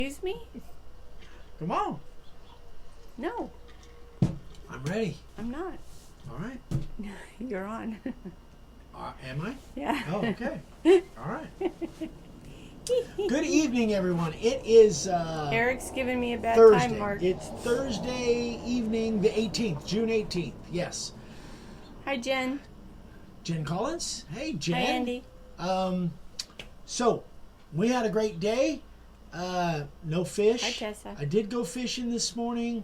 Excuse me? Come on. No, I'm ready. I'm not. All right. You're on. Am I? Yeah. Oh, okay. All right. Good evening, everyone. It is Eric's giving me a bad Thursday. time, Mark. It's Thursday evening, the 18th, June 18th. Yes. Hi, Jen. Jen Collins. Hey, Jen. Hi, Andy. So, we had a great day. No fish. Hi, Tessa. I did go fishing this morning,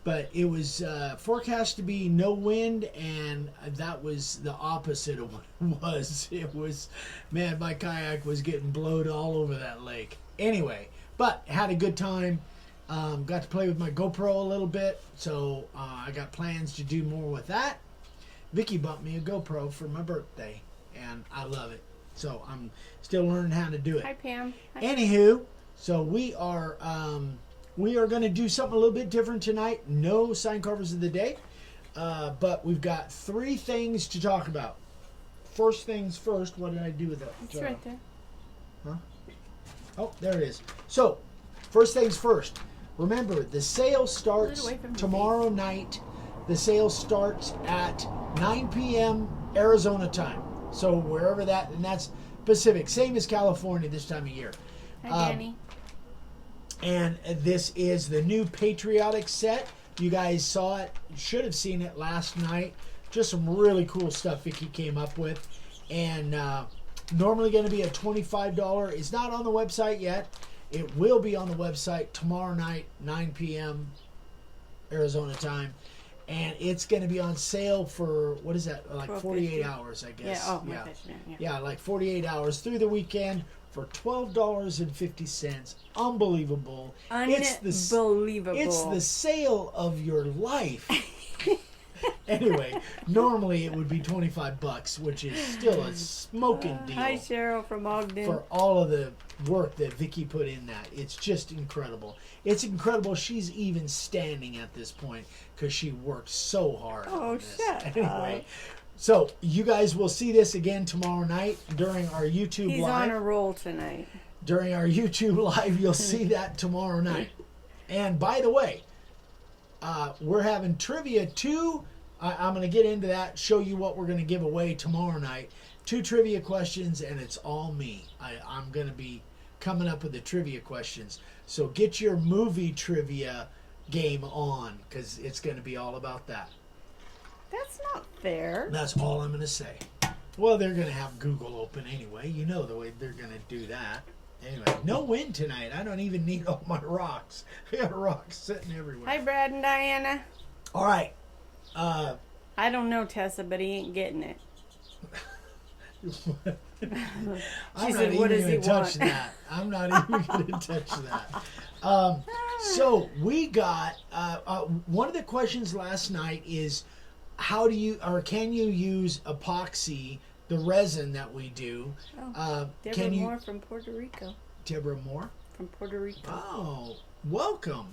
but it was forecast to be no wind, and that was the opposite of what it was. It was, man, my kayak was getting blowed all over that lake. Anyway, but had a good time. Got to play with my GoPro a little bit, so I got plans to do more with that. Vicky bought me a GoPro for my birthday, and I love it. So I'm still learning how to do it. Hi, Pam. Hi. Anywho, so we are going to do something a little bit different tonight. No sign carvers of the day, but we've got 3 things to talk about. First things first. What did I do with that? It's right there. Huh? Oh, there it is. So, first things first. Remember, the sale starts tomorrow night. The sale starts at 9 p.m. Arizona time. So wherever that, and that's Pacific, same as California this time of year. Hi, Danny. And this is the new Patriotic set. You guys saw it, should have seen it last night. Just some really cool stuff Vicky came up with. And normally going to be a $25. It's not on the website yet. It will be on the website tomorrow night, 9 p.m. Arizona time. And it's going to be on sale for, what is that, like 48 hours, I guess. Yeah, like 48 hours through the weekend for $12.50. Unbelievable. Unbelievable. It's the sale of your life. Anyway, normally it would be $25, which is still a smoking deal. Hi, Cheryl from Ogden. For all of the work that Vicky put in that. It's just incredible. It's incredible she's even standing at this point because she worked so hard on this. Anyway, so you guys will see this again tomorrow night during our YouTube Live. He's on a roll tonight. During our YouTube Live, you'll see that tomorrow night. And by the way, we're having trivia too. I'm going to get into that, show you what we're going to give away tomorrow night. 2 trivia questions, and it's all me. I'm going to be coming up with the trivia questions. So get your movie trivia game on, because it's going to be all about that. That's not fair. That's all I'm going to say. Well, they're going to have Google open anyway. You know the way they're going to do that. Anyway, no wind tonight. I don't even need all my rocks. I got rocks sitting everywhere. Hi, Brad and Diana. All right. I don't know, Tessa, but he ain't getting it. I'm not even going to touch that. I'm not even going to touch that. So we got one of the questions last night is how do you or can you use epoxy, the resin that we do? Deborah Moore from Puerto Rico. Deborah Moore from Puerto Rico. Oh, welcome.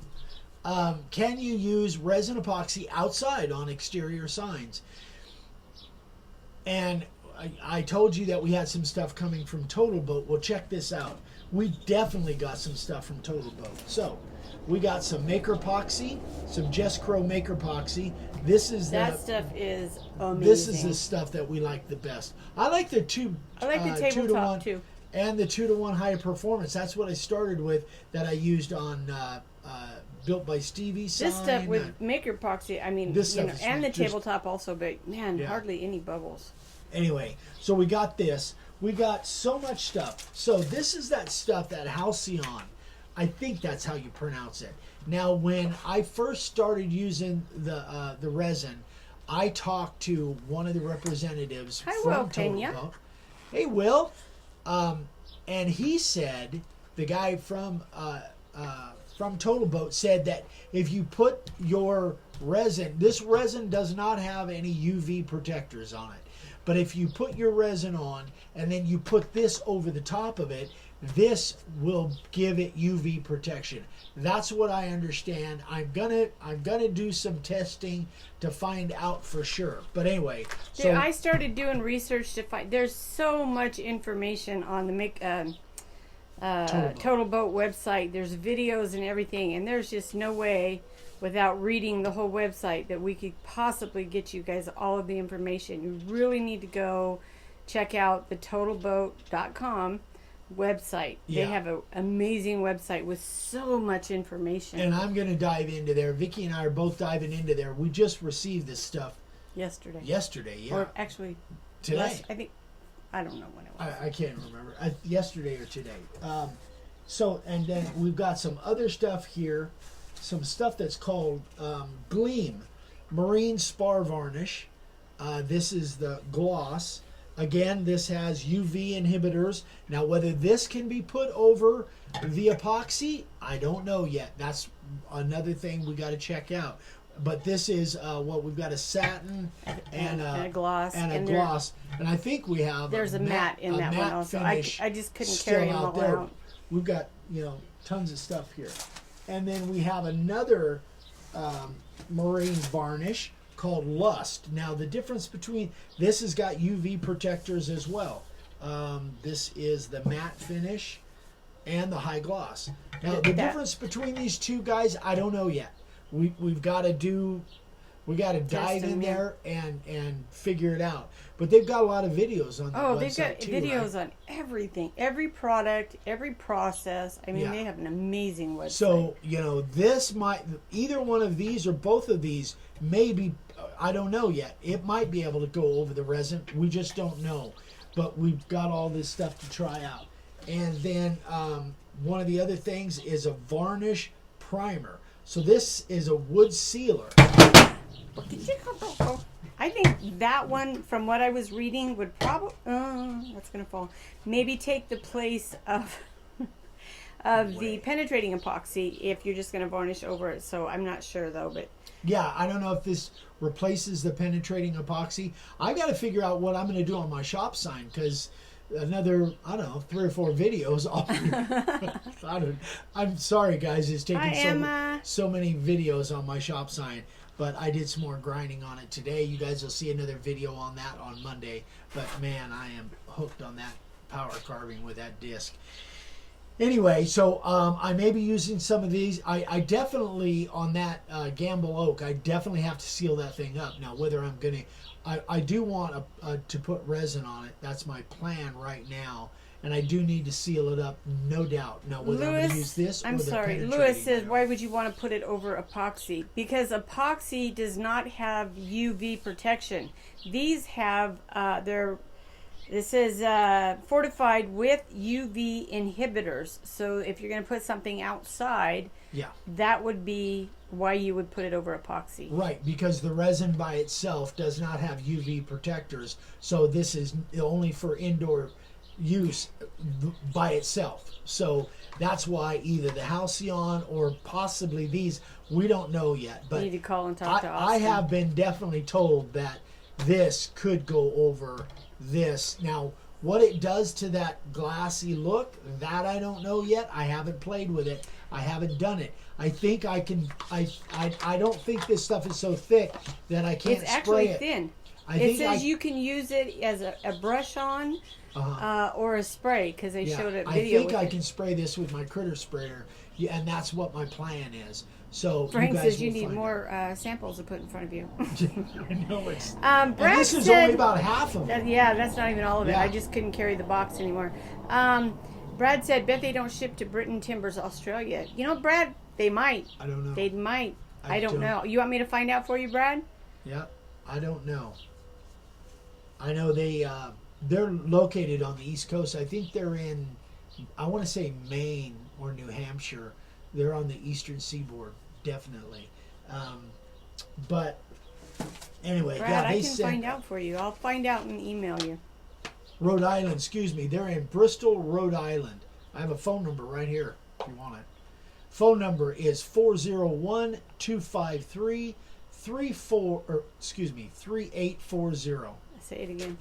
Can you use resin epoxy outside on exterior signs? And I told you that we had some stuff coming from TotalBoat. Well, check this out. We definitely got some stuff from TotalBoat. So, we got some Maker Epoxy, some Just Crow Maker Epoxy. That stuff is amazing. This is the stuff that we like the best. I like the the tabletop too. And the 2-to-1 high performance. That's what I started with that I used on Built by Stevie sign. This stuff with Maker Epoxy, I mean, and the tabletop also, but man, hardly any bubbles. Anyway, so we got this. We got so much stuff. So this is that stuff, that Halcyon. I think that's how you pronounce it. Now, when I first started using the resin, I talked to one of the representatives from TotalBoat. Hey, Will. And he said, the guy from TotalBoat said that if you put your resin, this resin does not have any UV protectors on it. But if you put your resin on and then you put this over the top of it, this will give it UV protection. That's what I understand. I'm gonna do some testing to find out for sure. But anyway, so I started doing research to find. There's so much information on the TotalBoat website. There's videos and everything, and there's just no way without reading the whole website that we could possibly get you guys all of the information. You really need to go check out the TotalBoat.com website. Yeah. They have an amazing website with so much information. And I'm going to dive into there. Vicki and I are both diving into there. We just received this stuff yesterday, yeah. Or actually today. I don't know when it was. I can't remember. Yesterday or today. And then we've got some other stuff here. Some stuff that's called Gleam Marine Spar Varnish. This is the gloss. Again, this has UV inhibitors. Now, whether this can be put over the epoxy, I don't know yet. That's another thing we got to check out. But this is what we've got: a satin and a gloss. And I think we have. There's a matte in that one also. I just couldn't carry them all out. We've got tons of stuff here, and then we have another marine varnish called Lust. Now the difference between this has got UV protectors as well. This is the matte finish and the high gloss. Now the difference between these two guys, I don't know yet. We've got to dive in there and figure it out. But they've got a lot of videos on the website. They've got videos on everything, every product, every process. I mean, they have an amazing website. So, this might, either one of these or both of these, maybe, I don't know yet. It might be able to go over the resin. We just don't know. But we've got all this stuff to try out. And then one of the other things is a varnish primer. So this is a wood sealer. I think that one, from what I was reading, would probably that's gonna fall. Maybe take the place of the penetrating epoxy if you're just gonna varnish over it. So I'm not sure though, but yeah, I don't know if this replaces the penetrating epoxy. I've got to figure out what I'm going to do on my shop sign because another 3 or 4 videos. I'm sorry, guys. It's taking so many videos on my shop sign. But I did some more grinding on it today. You guys will see another video on that on Monday. But man, I am hooked on that power carving with that disc. Anyway, so I may be using some of these. I definitely, on that Gamble Oak, I definitely have to seal that thing up. Now, whether I'm going to, I do want to put resin on it. That's my plan right now. And I do need to seal it up, no doubt. Now, whether I'm going to use this or the penetrating. Lewis says, why would you want to put it over epoxy? Because epoxy does not have UV protection. These have, this is fortified with UV inhibitors. So if you're going to put something outside, that would be why you would put it over epoxy. Right, because the resin by itself does not have UV protectors. So this is only for indoor use by itself. So that's why either the Halcyon or possibly these, we don't know yet. But you need to call and talk to Austin. I have been definitely told that this could go over this. Now, what it does to that glassy look, that I don't know yet. I haven't played with it. I haven't done it. I think I can. I don't think this stuff is so thick that I can't spray it. It's actually thin. It says you can use it as a brush on or a spray because they showed a video. I think I can spray this with my critter sprayer, and that's what my plan is. So Frank you guys says you need more samples to put in front of you. No, it's. Brad this is said, only about half of it. Yeah, that's not even all of it. I just couldn't carry the box anymore. Brad said, bet they don't ship to Britain Timbers, Australia. You know, Brad, they might. I don't know. They might. I don't know. You want me to find out for you, Brad? Yeah, I don't know. I know they're located on the East Coast. I think they're in, I want to say Maine or New Hampshire. They're on the eastern seaboard, definitely. But anyway, Brad, I can find out for you. I'll find out and email you. Rhode Island, excuse me. They're in Bristol, Rhode Island. I have a phone number right here if you want it. Phone number is 401-253-3840. Say it again.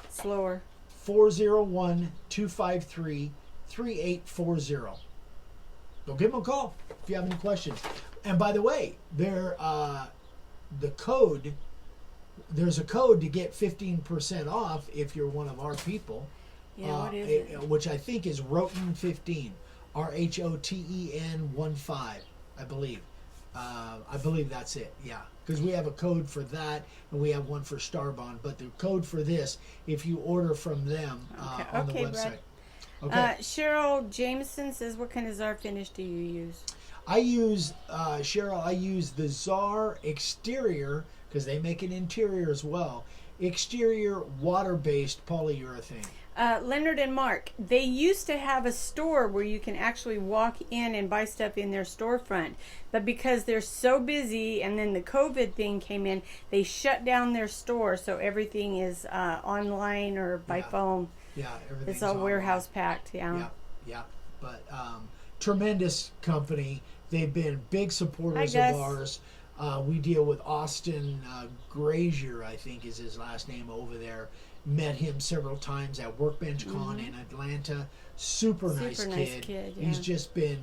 Slower. 401-253-3840. Go give them a call if you have any questions. And by the way, there's a code to get 15% off if you're one of our people. Yeah, what is it? which I think is Roten 15, RHOTEN 15, I believe. I believe that's it. Yeah, because we have a code for that, and we have one for Starbond. But the code for this, if you order from them on the website. Brad. Okay. Cheryl Jameson says, "What kind of Czar finish do you use?" I use Cheryl. I use the Czar exterior because they make an interior as well. Exterior water-based polyurethane. Leonard and Mark, they used to have a store where you can actually walk in and buy stuff in their storefront. But because they're so busy and then the COVID thing came in, they shut down their store. So everything is online or by phone. Yeah, everything's It's all online. warehouse packed. Yeah. But tremendous company. They've been big supporters Hi, of Gus. ours. We deal with Austin Grazier, I think is his last name over there. Met him several times at Workbench Con in Atlanta. Super nice kid. Yeah. He's just been,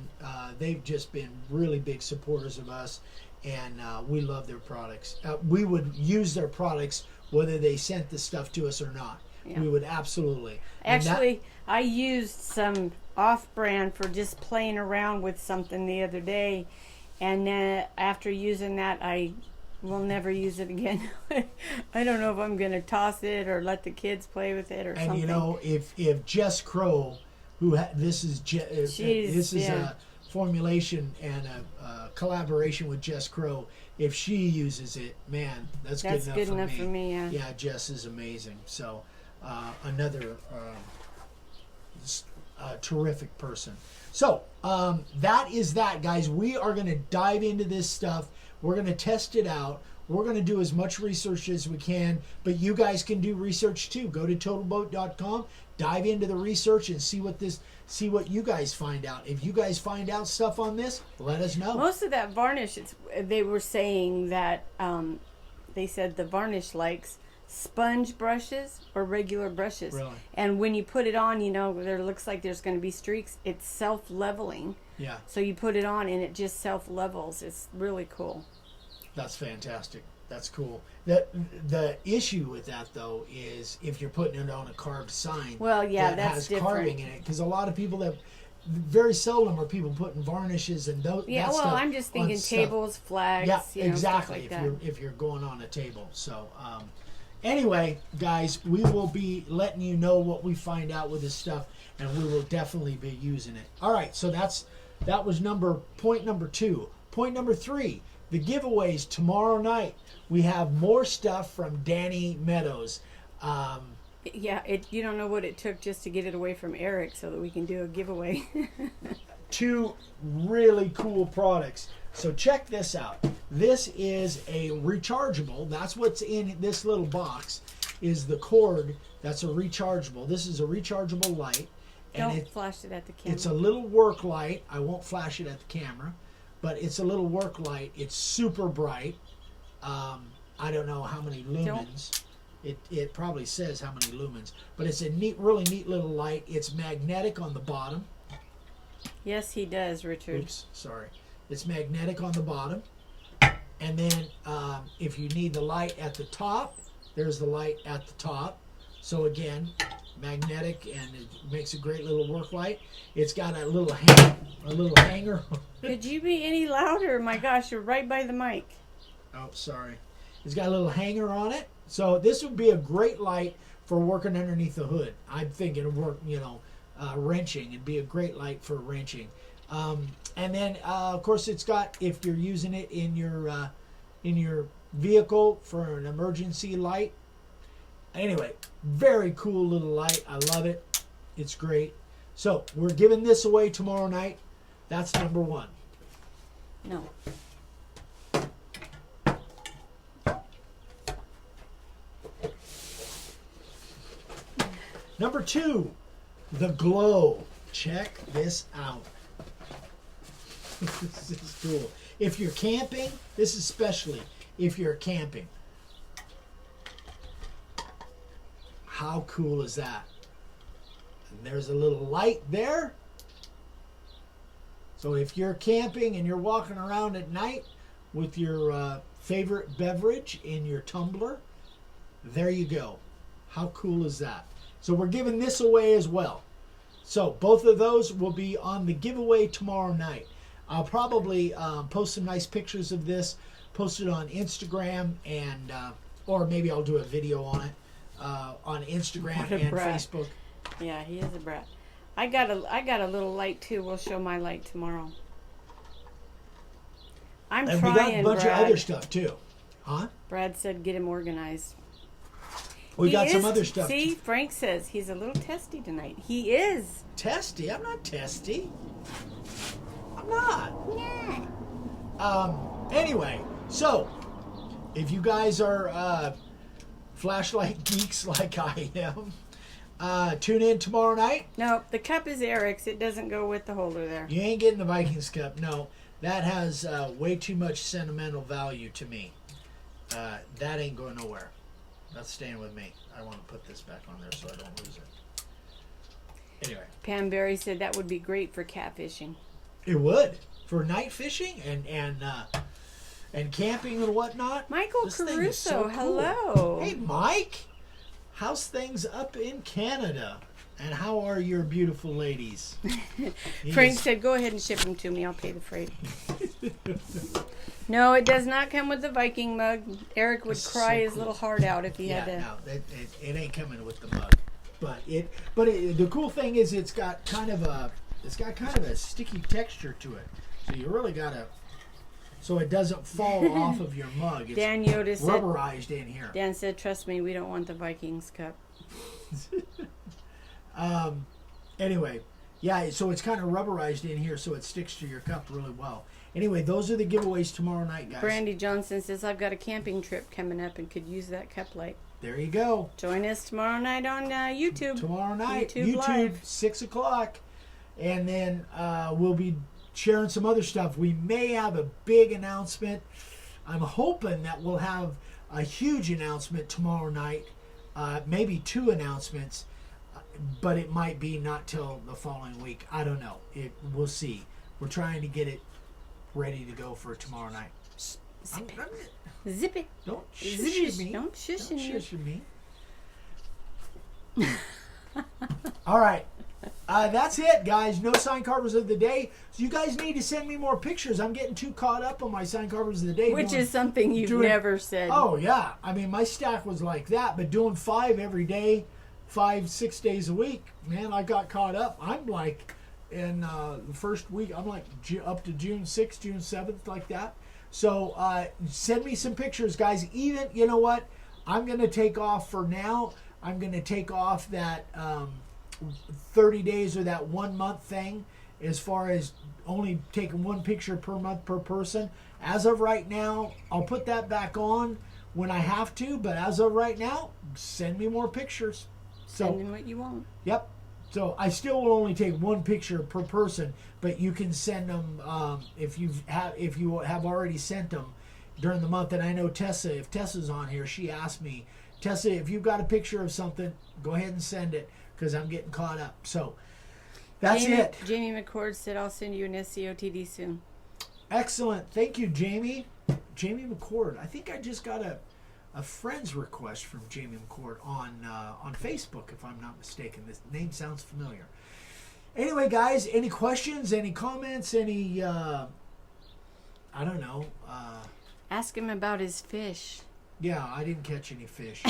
they've just been really big supporters of us, and we love their products. We would use their products whether they sent the stuff to us or not. Yeah. We would absolutely. Actually, I used some off-brand for just playing around with something the other day, and after using that, I will never use it again. I don't know if I'm going to toss it or let the kids play with it or something. And you know, if Jess Crow, this is a formulation and a collaboration with Jess Crow. If she uses it, man, that's good enough for me. Yeah, Jess is amazing. So another terrific person. So that is that, guys. We are going to dive into this stuff. We're going to test it out. We're going to do as much research as we can, but you guys can do research too. Go to TotalBoat.com, dive into the research, and see what you guys find out. If you guys find out stuff on this, let us know. Most of that varnish, they were saying that they said the varnish likes sponge brushes or regular brushes. Really? And when you put it on, you know, there looks like there's going to be streaks. It's self-leveling. Yeah. So you put it on and it just self-levels. It's really cool. That's fantastic. That's cool. The issue with that, though, is if you're putting it on a carved sign. Well, yeah, that that's has different. carving in it, because a lot of people very seldom are people putting varnishes and those. Yeah, well, I'm just thinking tables, flags. Yeah, you know, exactly. stuff like if you're going on a table. So, anyway, guys, we will be letting you know what we find out with this stuff, and we will definitely be using it. All right, so that was point number 2. Point number 3, the giveaways tomorrow night. We have more stuff from Danny Meadows. Yeah, you don't know what it took just to get it away from Eric so that we can do a giveaway. 2 really cool products. So check this out. This is a rechargeable. That's what's in this little box, is the cord. That's a rechargeable. This is a rechargeable light. And Don't flash it at the camera. It's a little work light. I won't flash it at the camera, but it's a little work light. It's super bright. I don't know how many lumens. It probably says how many lumens, but it's a really neat little light. It's magnetic on the bottom. Yes, he does, Richard. Oops, sorry. It's magnetic on the bottom. And then if you need the light at the top, there's the light at the top. So again, magnetic, and it makes a great little work light. It's got a little hanger. Could you be any louder? My gosh, you're right by the mic. Oh, sorry. It's got a little hanger on it. So this would be a great light for working underneath the hood. I'm thinking of wrenching. It'd be a great light for wrenching. And then, of course, it's got, if you're using it in your vehicle for an emergency light. Anyway, very cool little light. I love it. It's great. So we're giving this away tomorrow night. That's number 1. No. Number 2, the glow. Check this out. This is cool. If you're camping, this is especially if you're camping. How cool is that? And there's a little light there. So if you're camping and you're walking around at night with your favorite beverage in your tumbler, there you go. How cool is that? So we're giving this away as well. So both of those will be on the giveaway tomorrow night. I'll probably post some nice pictures of this, post it on Instagram, and or maybe I'll do a video on it on Instagram and Facebook. Yeah, he is a brat. I got a little light too. We'll show my light tomorrow. And we got a bunch of other stuff too. Huh? Brad said get him organized. We got some other stuff. See, Frank says he's a little testy tonight. He is. Testy? I'm not testy. I'm not. Yeah. Anyway, so if you guys are flashlight geeks like I am, tune in tomorrow night. No, the cup is Eric's. It doesn't go with the holder there. You ain't getting the Vikings cup. No, that has way too much sentimental value to me. That ain't going nowhere. That's staying with me. I want to put this back on there so I don't lose it. Anyway. Pam Berry said that would be great for catfishing. It would. For night fishing and camping and whatnot. Michael This thing is Caruso, so cool. hello. Hey, Mike. How's things up in Canada? And how are your beautiful ladies? Frank said, go ahead and ship them to me. I'll pay the freight. No, it does not come with the Viking mug. Eric would cry his little heart out if he had to. No, it ain't coming with the mug. But the cool thing is it's got kind of a sticky texture to it. So you really gotta, so it doesn't fall off of your mug. It's Dan Yoda said, rubberized in here. Dan said, trust me, we don't want the Vikings cup. Anyway, yeah, so it's kind of rubberized in here so it sticks to your cup really well. Anyway, those are the giveaways tomorrow night, guys. Brandy Johnson says, I've got a camping trip coming up and could use that cup light. There you go. Join us tomorrow night on YouTube. Tomorrow night, YouTube Live. 6 o'clock. And then we'll be sharing some other stuff. We may have a big announcement. I'm hoping that we'll have a huge announcement tomorrow night. Maybe 2 announcements. But it might be not till the following week. I don't know. We'll see. We're trying to get it ready to go for tomorrow night. Zip it. Zip it. Don't Zip shush it. me. Don't shush me. All right. That's it, guys. No sign carvers of the day. So you guys need to send me more pictures. I'm getting too caught up on my sign carvers of the day. Which is something you've never said. Oh, yeah. I mean, my stack was like that, but doing 5 every day, 5-6 days a week, man, I got caught up. I'm like, in the first week, I'm like up to June 6th, June 7th, like that. So send me some pictures, guys. Even, you know what? I'm going to take off for now. I'm going to take off that 30 days or that 1 month thing as far as only taking 1 picture per month per person. As of right now, I'll put that back on when I have to, but as of right now, send me more pictures. Send in what you want. Yep. So I still will only take 1 picture per person, but you can send them if you have already sent them during the month. And I know Tessa, if Tessa's on here, she asked me, Tessa, if you've got a picture of something, go ahead and send it because I'm getting caught up. So that's it. Jamie McCord said, I'll send you an SCOTD soon. Excellent. Thank you, Jamie. Jamie McCord. I think I just got a friend's request from Jamie McCord on Facebook, if I'm not mistaken. This name sounds familiar. Anyway, guys, any questions, any comments, any, I don't know. Ask him about his fish. Yeah, I didn't catch any fish.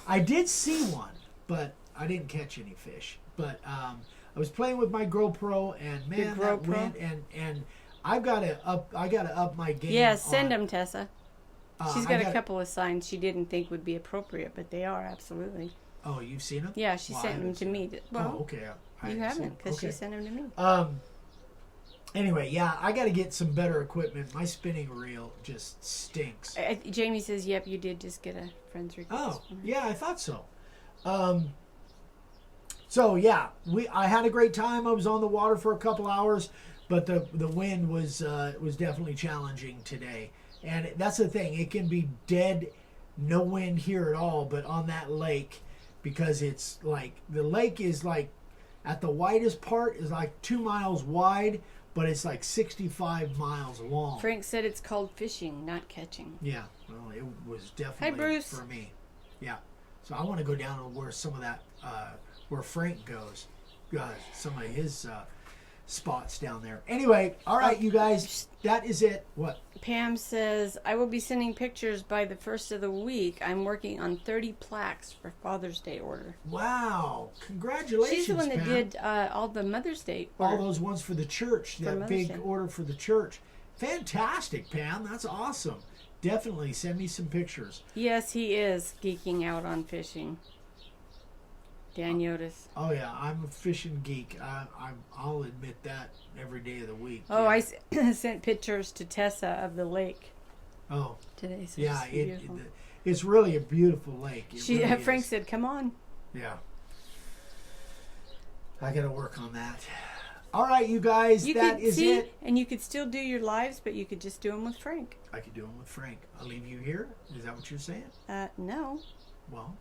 I did see one, but I didn't catch any fish. But I was playing with my GoPro, and man, that wind, and I gotta up my game. Yeah, send them, Tessa. She's got a couple of signs she didn't think would be appropriate, but they are, absolutely. Oh, you've seen them? Yeah, she sent them to me. Well, oh, okay. You haven't, because she sent them to me. Anyway, yeah, I got to get some better equipment. My spinning reel just stinks. Jamie says, yep, you did just get a friend's request. Oh, yeah, I thought so. So, yeah, I had a great time. I was on the water for a couple hours, but the wind was definitely challenging today. And that's the thing. It can be dead, no wind here at all, but on that lake, because it's like, the lake is like, at the widest part is like 2 miles wide, but it's like 65 miles long. Frank said it's called fishing, not catching. Yeah, well, it was definitely Bruce. for me. Yeah. So I want to go down to where some of that where Frank goes. Some of his spots down there. Anyway, all right, you guys, that is it. What? Pam says, I will be sending pictures by the first of the week. I'm working on 30 plaques for Father's Day order. Wow. Congratulations, She's the one that Pam. did all the Mother's Day order. All those ones for the church, that big order for the church. Fantastic, Pam. That's awesome. Definitely send me some pictures. Yes, he is geeking out on fishing. Dan Yotis. Oh yeah, I'm a fishing geek. I'll admit that every day of the week. Oh, yeah. I sent pictures to Tessa of the lake. Oh. Today. So yeah, it's really a beautiful lake. Frank said, "Come on." Yeah. I got to work on that. All right, you guys, that is it. And you could still do your lives, but you could just do them with Frank. I could do them with Frank. I'll leave you here. Is that what you're saying? No. Well,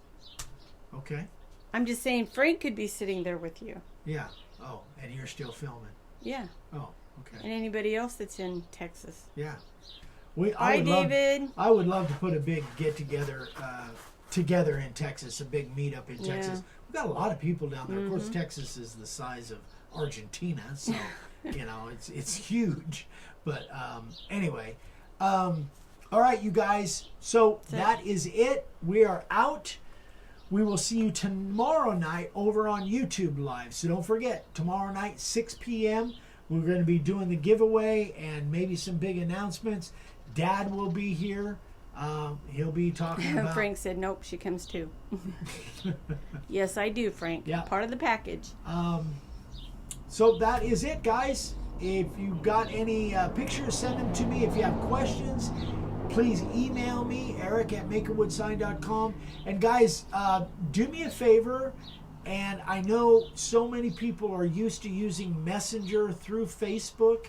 okay. I'm just saying Frank could be sitting there with you. Yeah. Oh, and you're still filming. Yeah. Oh, okay. And anybody else that's in Texas. Yeah. Hi, David. I would love to put a big get-together together in Texas, a big meetup in Texas. We've got a lot of people down there. Of course, Texas is the size of Argentina, so, it's huge. But anyway, all right, you guys. So that is it. We are out. We will see you tomorrow night over on YouTube Live. So don't forget, tomorrow night, 6 p.m., we're going to be doing the giveaway and maybe some big announcements. Dad will be here. He'll be talking about... Frank said, nope, she comes too. Yes, I do, Frank. Yeah. Part of the package. So that is it, guys. If you got any pictures, send them to me. If you have questions, please email me, eric@makeawwoodsign.com. And guys, do me a favor. And I know so many people are used to using Messenger through Facebook.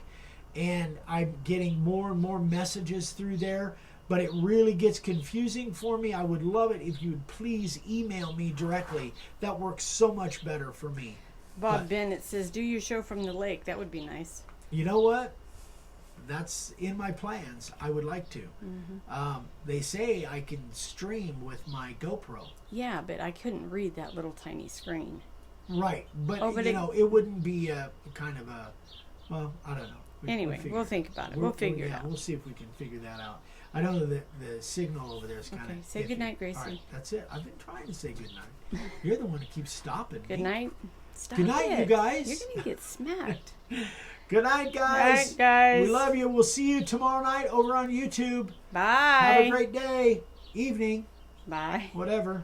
And I'm getting more and more messages through there. But it really gets confusing for me. I would love it if you would please email me directly. That works so much better for me. Bob Bennett says, do your show from the lake. That would be nice. You know what? That's in my plans. I would like to. They say I can stream with my GoPro. Yeah, but I couldn't read that little tiny screen. Right. But, it wouldn't be a kind of a, well, I don't know. Anyway, we'll think about it. We'll figure it out. We'll see if we can figure that out. I know that the signal over there is kind of say good night, Gracie. All right, that's it. I've been trying to say good night. You're the one who keeps stopping Good me. night. Stop good night, you guys. You're going to get smacked. Good night, guys. Good night, guys. We love you. We'll see you tomorrow night over on YouTube. Bye. Have a great day, evening. Bye. Whatever.